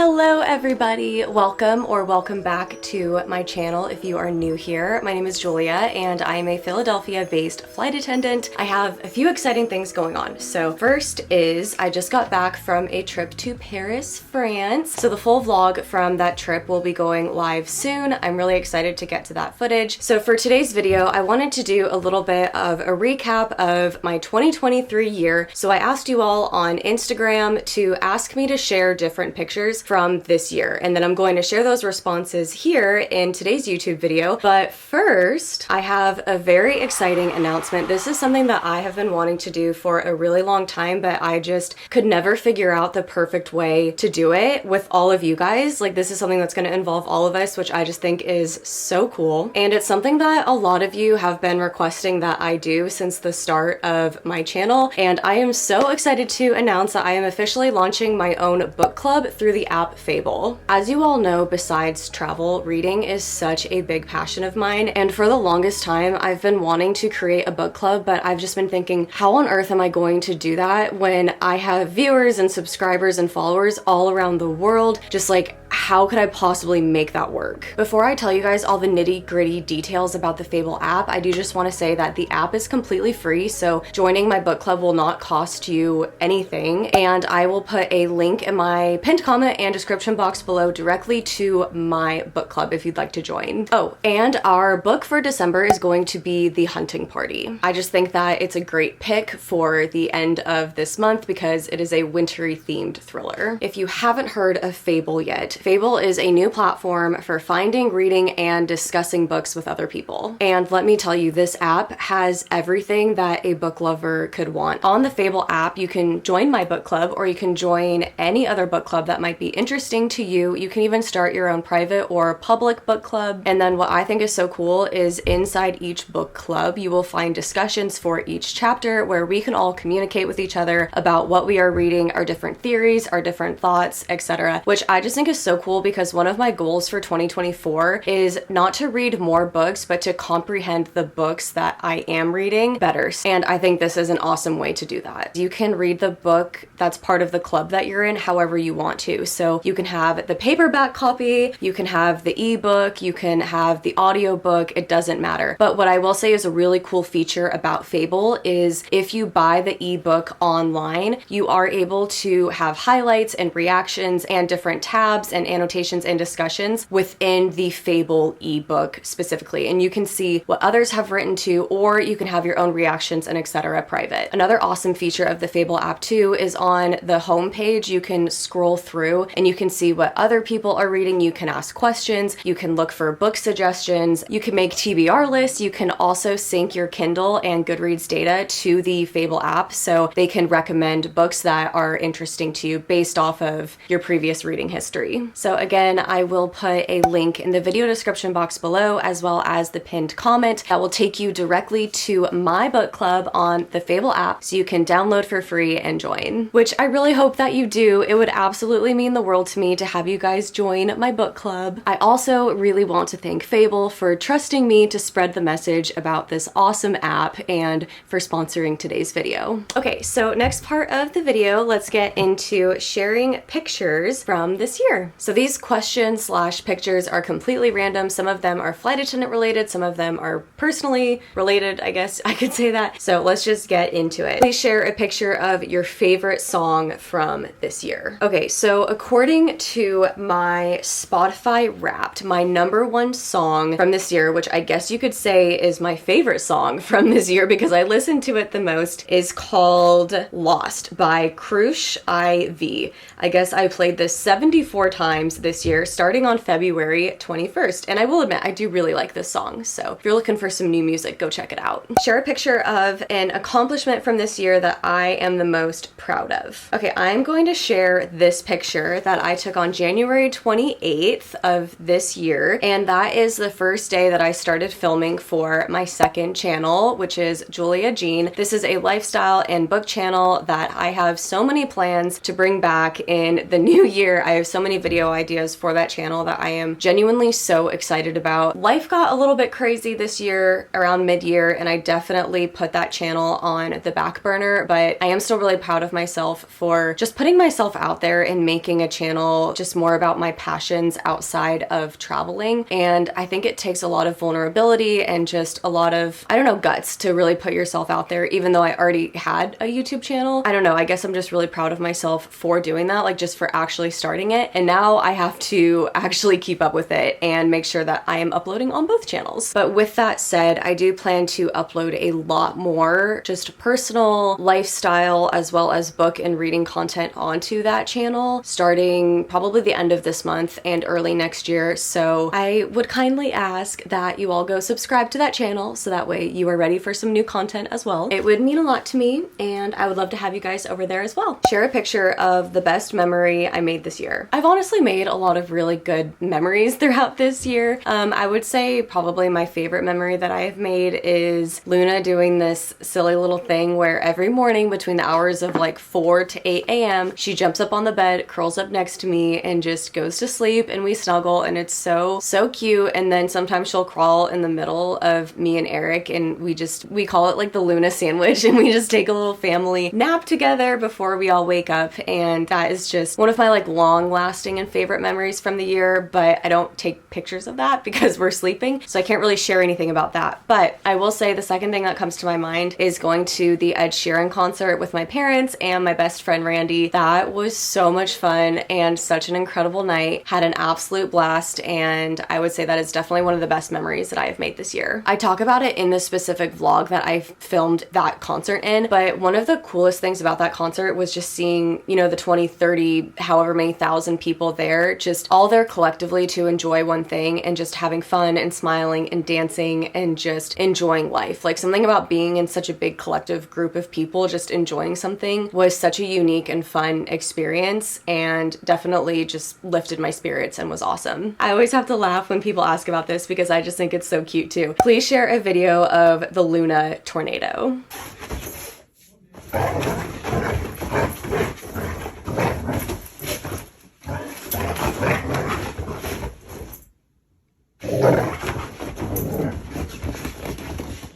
Hello everybody, welcome back to my channel if you are new here. My name is Julia and I am a Philadelphia-based flight attendant. I have a few exciting things going on. So first is I just got back from a trip to Paris, France. So the full vlog from that trip will be going live soon. I'm really excited to get to that footage. So for today's video, I wanted to do a little bit of a recap of my 2023 year. So I asked you all on Instagram to ask me to share different pictures from this year, and then I'm going to share those responses here in today's YouTube video. But first, I have a very exciting announcement. This is something that I have been wanting to do for a really long time, but I just could never figure out the perfect way to do it with all of you guys. Like, this is something that's going to involve all of us, which I just think is so cool. And it's something that a lot of you have been requesting that I do since the start of my channel. And I am so excited to announce that I am officially launching my own book club through the app Fable. As you all know, besides travel, reading is such a big passion of mine, and for the longest time I've been wanting to create a book club, but I've just been thinking, how on earth am I going to do that when I have viewers and subscribers and followers all around the world? Just like, how could I possibly make that work? Before I tell you guys all the nitty-gritty details about the Fable app, I do just want to say that the app is completely free, so joining my book club will not cost you anything, and I will put a link in my pinned comment and description box below directly to my book club if you'd like to join. Oh, and our book for December is going to be The Hunting Party. I just think that it's a great pick for the end of this month because it is a wintry themed thriller. If you haven't heard of Fable yet, Fable is a new platform for finding, reading, and discussing books with other people. And let me tell you, this app has everything that a book lover could want. On the Fable app, you can join my book club, or you can join any other book club that might be interesting to you. You can even start your own private or public book club. And then what I think is so cool is inside each book club, you will find discussions for each chapter where we can all communicate with each other about what we are reading, our different theories, our different thoughts, etc., which I just think is so cool because one of my goals for 2024 is not to read more books, but to comprehend the books that I am reading better. And I think this is an awesome way to do that. You can read the book that's part of the club that you're in however you want to. So you can have the paperback copy, you can have the ebook, you can have the audiobook, it doesn't matter. But what I will say is a really cool feature about Fable is if you buy the ebook online, you are able to have highlights and reactions and different tabs and annotations and discussions within the Fable ebook specifically. And you can see what others have written to, or you can have your own reactions and etc. private. Another awesome feature of the Fable app too is on the home page, you can scroll through and you can see what other people are reading. You can ask questions, you can look for book suggestions, you can make TBR lists, you can also sync your Kindle and Goodreads data to the Fable app so they can recommend books that are interesting to you based off of your previous reading history. So again, I will put a link in the video description box below as well as the pinned comment that will take you directly to my book club on the Fable app so you can download for free and join, which I really hope that you do. It would absolutely mean the world to me to have you guys join my book club. I also really want to thank Fable for trusting me to spread the message about this awesome app and for sponsoring today's video. Okay, so next part of the video, let's get into sharing pictures from this year. So these questions / pictures are completely random. Some of them are flight attendant related, some of them are personally related, I guess I could say that. So let's just get into it. Please share a picture of your favorite song from this year. Okay, so according to my Spotify Wrapped, my #1 song from this year, which I guess you could say is my favorite song from this year because I listened to it the most, is called Lost by Crush IV. I guess I played this 74 times this year, starting on February 21st. And I will admit, I do really like this song. So if you're looking for some new music, go check it out. Share a picture of an accomplishment from this year that I am the most proud of. Okay, I'm going to share this picture that I took on January 28th of this year. And that is the first day that I started filming for my second channel, which is Julia Jean. This is a lifestyle and book channel that I have so many plans to bring back in the new year. I have so many video video ideas for that channel that I am genuinely so excited about. Life got a little bit crazy this year around mid-year, and I definitely put that channel on the back burner, but I am still really proud of myself for just putting myself out there and making a channel just more about my passions outside of traveling. And I think it takes a lot of vulnerability and just a lot of, I don't know, guts to really put yourself out there, even though I already had a YouTube channel. I don't know, I guess I'm just really proud of myself for doing that, like just for actually starting it. And now I have to actually keep up with it and make sure that I am uploading on both channels. But with that said, I do plan to upload a lot more just personal lifestyle as well as book and reading content onto that channel starting probably the end of this month and early next year. So I would kindly ask that you all go subscribe to that channel so that way you are ready for some new content as well. It would mean a lot to me, and I would love to have you guys over there as well. Share a picture of the best memory I made this year. I've honestly made a lot of really good memories throughout this year. I would say probably my favorite memory that I have made is Luna doing this silly little thing where every morning between the hours of like 4 to 8 a.m. she jumps up on the bed, curls up next to me, and just goes to sleep, and we snuggle, and it's so cute. And then sometimes she'll crawl in the middle of me and Eric, and we call it like the Luna sandwich, and we just take a little family nap together before we all wake up. And that is just one of my like long lasting and favorite memories from the year, but I don't take pictures of that because we're sleeping, so I can't really share anything about that. But I will say the second thing that comes to my mind is going to the Ed Sheeran concert with my parents and my best friend Randy. That was so much fun and such an incredible night. Had an absolute blast, and I would say that is definitely one of the best memories that I have made this year. I talk about it in the specific vlog that I filmed that concert in, but one of the coolest things about that concert was just seeing, you know, the 20, 30, however many thousand people there, just all there collectively to enjoy one thing and just having fun and smiling and dancing and just enjoying life. Like something about being in such a big collective group of people just enjoying something was such a unique and fun experience, and definitely just lifted my spirits and was awesome. I always have to laugh when people ask about this because I just think it's so cute too. Please share a video of the Luna tornado.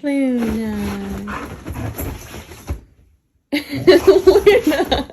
Luna. Luna.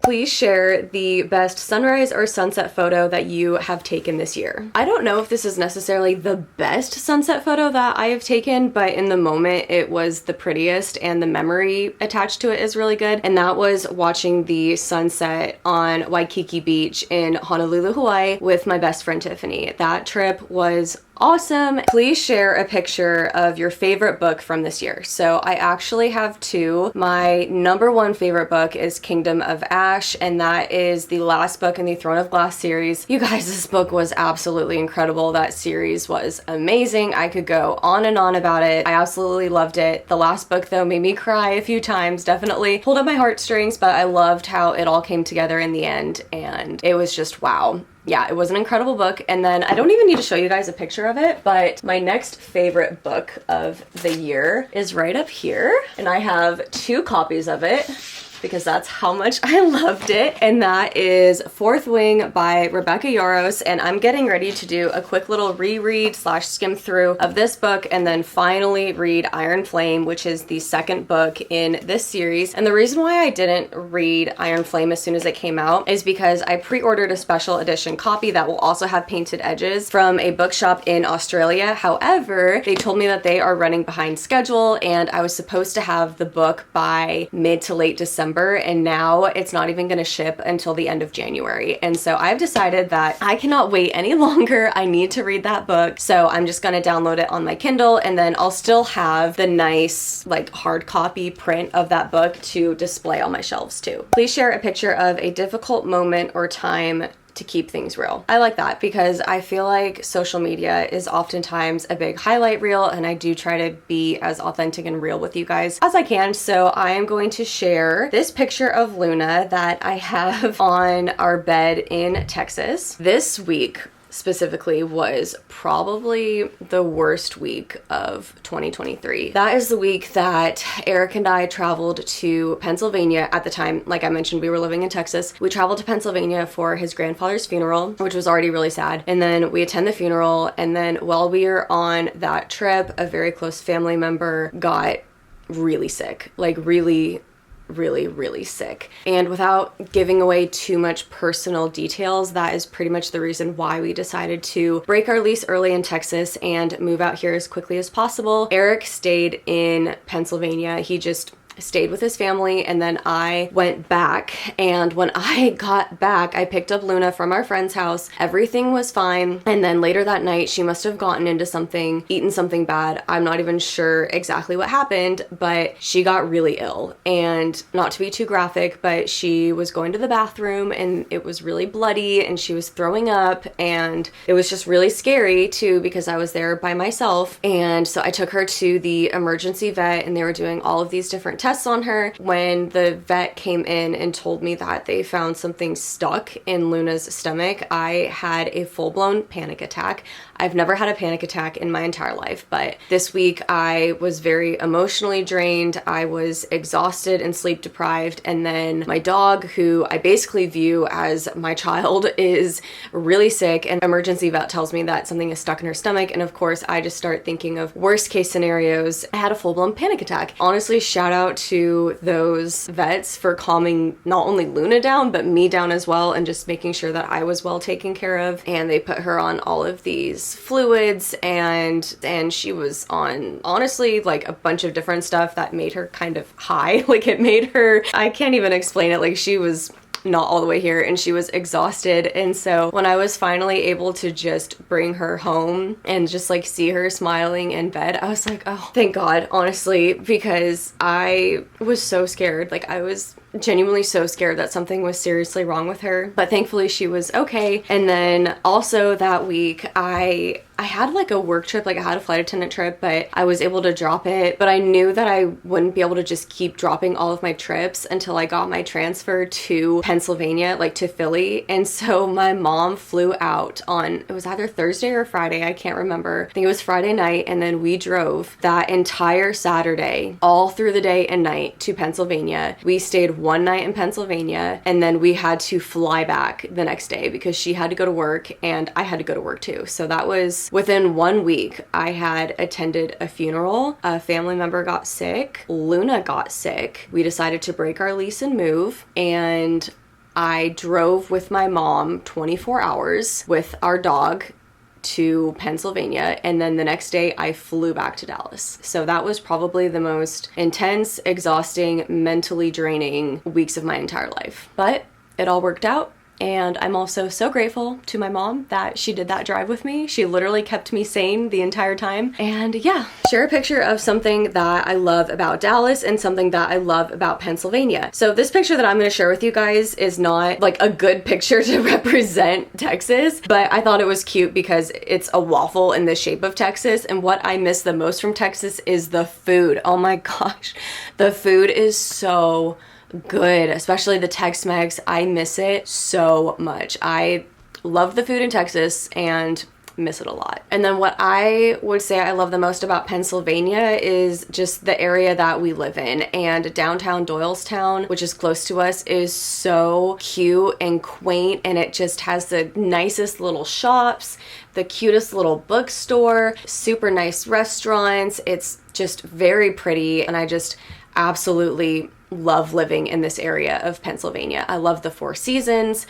Please share the best sunrise or sunset photo that you have taken this year. I don't know if this is necessarily the best sunset photo that I have taken, but in the moment it was the prettiest and the memory attached to it is really good. And that was watching the sunset on Waikiki Beach in Honolulu, Hawaii with my best friend Tiffany. That trip was awesome. Please share a picture of your favorite book from this year. So I actually have two. My number one favorite book is Kingdom of Ash, and that is the last book in the Throne of Glass series. You guys, this book was absolutely incredible. That series was amazing. I could go on and on about it. I absolutely loved it. The last book though made me cry a few times, definitely pulled up my heartstrings, but I loved how it all came together in the end, and it was just wow. Yeah, it was an incredible book. And then I don't even need to show you guys a picture of it, but my next favorite book of the year is right up here. And I have 2 copies of it because that's how much I loved it. And that is Fourth Wing by Rebecca Yarros. And I'm getting ready to do a quick little reread / skim through of this book and then finally read Iron Flame, which is the second book in this series. And the reason why I didn't read Iron Flame as soon as it came out is because I pre-ordered a special edition copy that will also have painted edges from a bookshop in Australia. However, they told me that they are running behind schedule and I was supposed to have the book by mid to late December, and now it's not even going to ship until the end of January. And so I've decided that I cannot wait any longer. I need to read that book. So I'm just going to download it on my Kindle, and then I'll still have the nice like hard copy print of that book to display on my shelves too. Please share a picture of a difficult moment or time to keep things real. I like that because I feel like social media is oftentimes a big highlight reel, and I do try to be as authentic and real with you guys as I can. So I am going to share this picture of Luna that I have on our bed in Texas. This week specifically was probably the worst week of 2023. That is the week that Eric and I traveled to Pennsylvania. At the time, like I mentioned, we were living in Texas. We traveled to Pennsylvania for his grandfather's funeral, which was already really sad. And then we attend the funeral, and then while we were on that trip, a very close family member got really sick, like really sick. And without giving away too much personal details, that is pretty much the reason why we decided to break our lease early in Texas and move out here as quickly as possible. Eric stayed in Pennsylvania. He just stayed with his family, and then I went back. And when I got back, I picked up Luna from our friend's house. Everything was fine. And then later that night, she must have gotten into something, eaten something bad. I'm not even sure exactly what happened, but she got really ill. And not to be too graphic, but she was going to the bathroom and it was really bloody and she was throwing up, and it was just really scary too because I was there by myself. And so I took her to the emergency vet, and they were doing all of these different tests on her. When the vet came in and told me that they found something stuck in Luna's stomach, I had a full-blown panic attack. I've never had a panic attack in my entire life, but this week I was very emotionally drained. I was exhausted and sleep deprived, and then my dog, who I basically view as my child, is really sick, and emergency vet tells me that something is stuck in her stomach, and of course I just start thinking of worst case scenarios. I had a full-blown panic attack. Honestly, shout out to those vets for calming not only Luna down, but me down as well, and just making sure that I was well taken care of. And they put her on all of these fluids, and she was on, honestly, like a bunch of different stuff that made her kind of high. Like it made her, I can't even explain it, like she was not all the way here and she was exhausted. And so when I was finally able to just bring her home and just like see her smiling in bed, I was like, oh, thank God, honestly, because I was so scared. Like I was genuinely so scared that something was seriously wrong with her, but thankfully she was okay. And then also that week I had like a work trip, like I had a flight attendant trip, but I was able to drop it. But I knew that I wouldn't be able to just keep dropping all of my trips until I got my transfer to Pennsylvania, like to Philly. And so my mom flew out on, it was either Thursday or Friday, I can't remember. I think it was Friday night. And then we drove that entire Saturday, all through the day and night, to Pennsylvania. We stayed one night in Pennsylvania, and then we had to fly back the next day because she had to go to work and I had to go to work too. So that was within 1 week. I had attended a funeral, a family member got sick, Luna got sick. We decided to break our lease and move, and I drove with my mom 24 hours with our dog to Pennsylvania, and then the next day I flew back to Dallas. So that was probably the most intense, exhausting, mentally draining weeks of my entire life. But it all worked out. And I'm also so grateful to my mom that she did that drive with me. She literally kept me sane the entire time. And yeah, share a picture of something that I love about Dallas and something that I love about Pennsylvania. So this picture that I'm going to share with you guys is not like a good picture to represent Texas, but I thought it was cute because it's a waffle in the shape of Texas. And what I miss the most from Texas is the food. Oh my gosh, the food is so good, especially the Tex-Mex. I miss it so much. I love the food in Texas and miss it a lot. And then what I would say I love the most about Pennsylvania is just the area that we live in. And downtown Doylestown, which is close to us, is so cute and quaint, and it just has the nicest little shops, the cutest little bookstore, super nice restaurants. It's just very pretty, and I just absolutely love living in this area of Pennsylvania. I love the Four Seasons.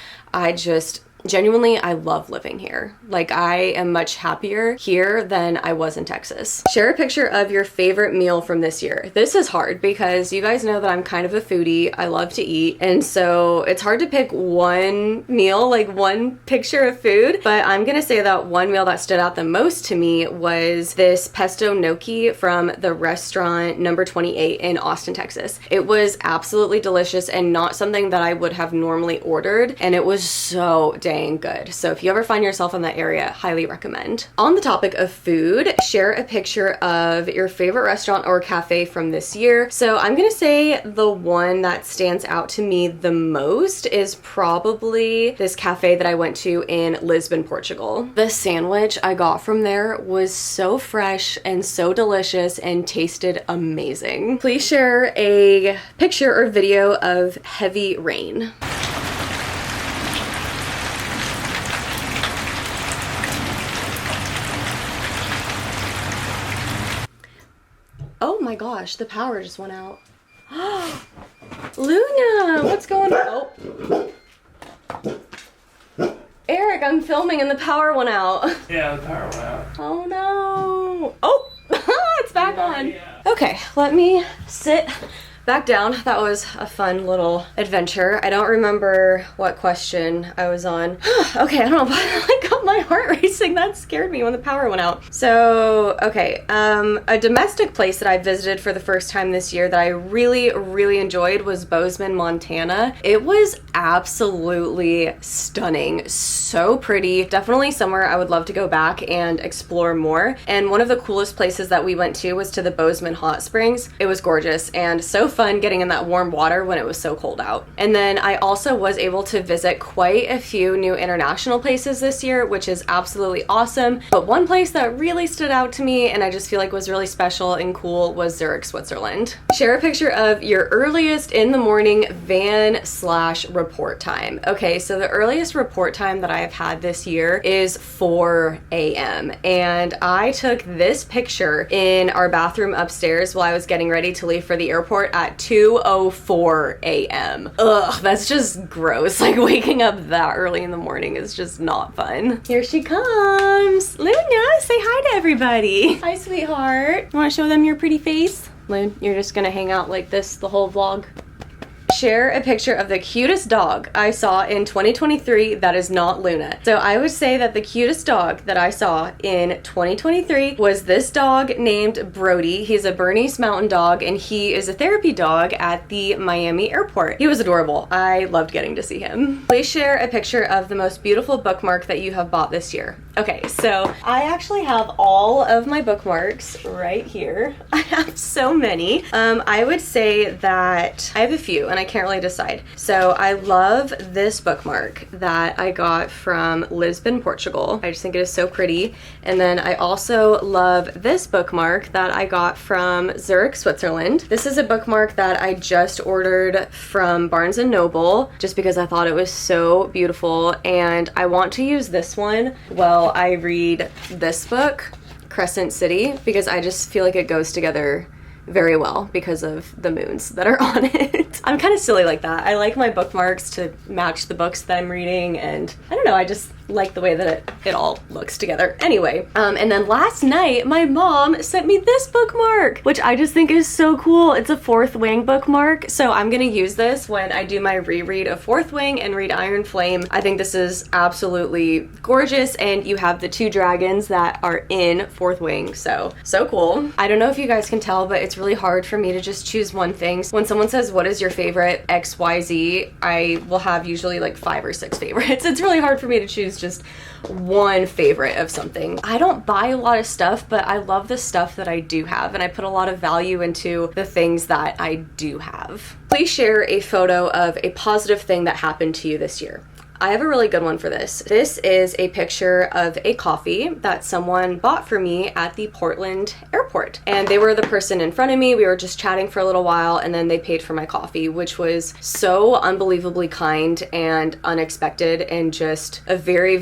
Genuinely, I love living here. Like, I am much happier here than I was in Texas. Share a picture of your favorite meal from this year. This is hard because you guys know that I'm kind of a foodie. I love to eat. And so it's hard to pick one meal, like one picture of food. But I'm gonna say that one meal that stood out the most to me was this pesto gnocchi from the restaurant number 28 in Austin, Texas. It was absolutely delicious and not something that I would have normally ordered. And it was so dang dang good. So if you ever find yourself in that area, highly recommend. On the topic of food, share a picture of your favorite restaurant or cafe from this year. So I'm gonna say the one that stands out to me the most is probably this cafe that I went to in Lisbon, Portugal. The sandwich I got from there was so fresh and so delicious and tasted amazing. Please share a picture or video of heavy rain. Oh my gosh, the power just went out. Luna, what's going on? Oh. Eric, I'm filming and the power went out. Yeah, the power went out. Oh no. Oh, it's back on. Yeah. Okay, let me sit back down. That was a fun little adventure. I don't remember what question I was on. Okay, I don't know, but I got my heart racing. That scared me when the power went out. So, okay, a domestic place that I visited for the first time this year that I really enjoyed was Bozeman, Montana. It was absolutely stunning. So pretty. Definitely somewhere I would love to go back and explore more. And one of the coolest places that we went to was to the Bozeman Hot Springs. It was gorgeous and so fun getting in that warm water when it was so cold out. And then I also was able to visit quite a few new international places this year, which is absolutely awesome. But one place that really stood out to me and I just feel like was really special and cool was Zurich, Switzerland. Share a picture of your earliest in the morning van/report time. Okay, so the earliest report time that I have had this year is 4 a.m. and I took this picture in our bathroom upstairs while I was getting ready to leave for the airport at 2:04 a.m. Ugh, that's just gross. Like waking up that early in the morning is just not fun. Here she comes. Luna, say hi to everybody. Hi, sweetheart. Want to show them your pretty face? Luna, you're just gonna hang out like this the whole vlog? Share a picture of the cutest dog I saw in 2023 that is not Luna. So I would say that the cutest dog that I saw in 2023 was this dog named Brody. He's a Bernese Mountain Dog and he is a therapy dog at the Miami airport. He was adorable. I loved getting to see him. Please share a picture of the most beautiful bookmark that you have bought this year. Okay, so I actually have all of my bookmarks right here. I have so many. I would say that I have a few and I can't really decide. So I love this bookmark that I got from Lisbon, Portugal. I just think it is so pretty. And then I also love this bookmark that I got from Zurich, Switzerland. This is a bookmark that I just ordered from Barnes & Noble just because I thought it was so beautiful and I want to use this one while I read this book, Crescent City, because I just feel like it goes together very well because of the moons that are on it. I'm kind of silly like that. I like my bookmarks to match the books that I'm reading and I don't know, I just like the way that it all looks together. Anyway, and then last night my mom sent me this bookmark, which I just think is so cool. It's a Fourth Wing bookmark, so I'm gonna use this when I do my reread of Fourth Wing and read Iron Flame. I think this is absolutely gorgeous and you have the two dragons that are in Fourth Wing, so cool. I don't know if you guys can tell, but it's really hard for me to just choose one thing. When someone says, what is your favorite XYZ, I will have usually like 5 or 6 favorites. It's really hard for me to choose just one favorite of something. I don't buy a lot of stuff, but I love the stuff that I do have and I put a lot of value into the things that I do have. Please share a photo of a positive thing that happened to you this year. I have a really good one for this. This is a picture of a coffee that someone bought for me at the Portland airport. And they were the person in front of me. We were just chatting for a little while and then they paid for my coffee, which was so unbelievably kind and unexpected and just a very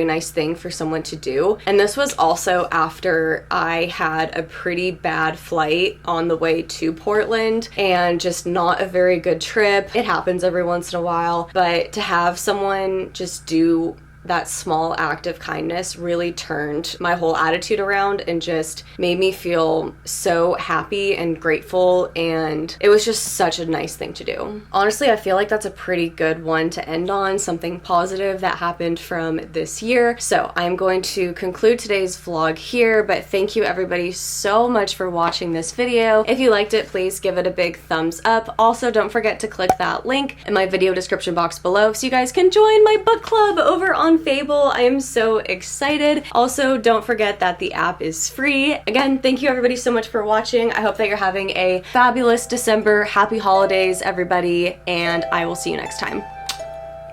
nice thing for someone to do. And this was also after I had a pretty bad flight on the way to Portland and just not a very good trip. It happens every once in a while, but to have someone just do that small act of kindness really turned my whole attitude around and just made me feel so happy and grateful, and it was just such a nice thing to do. Honestly, I feel like that's a pretty good one to end on, something positive that happened from this year. So I'm going to conclude today's vlog here, but thank you everybody so much for watching this video. If you liked it, please give it a big thumbs up. Also, don't forget to click that link in my video description box below so you guys can join my book club over on Fable. I am so excited. Also, don't forget that the app is free. Again, thank you everybody so much for watching. I hope that you're having a fabulous December. Happy holidays, everybody, and I will see you next time.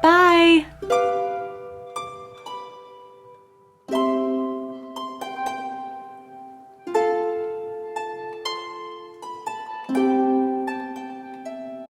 Bye!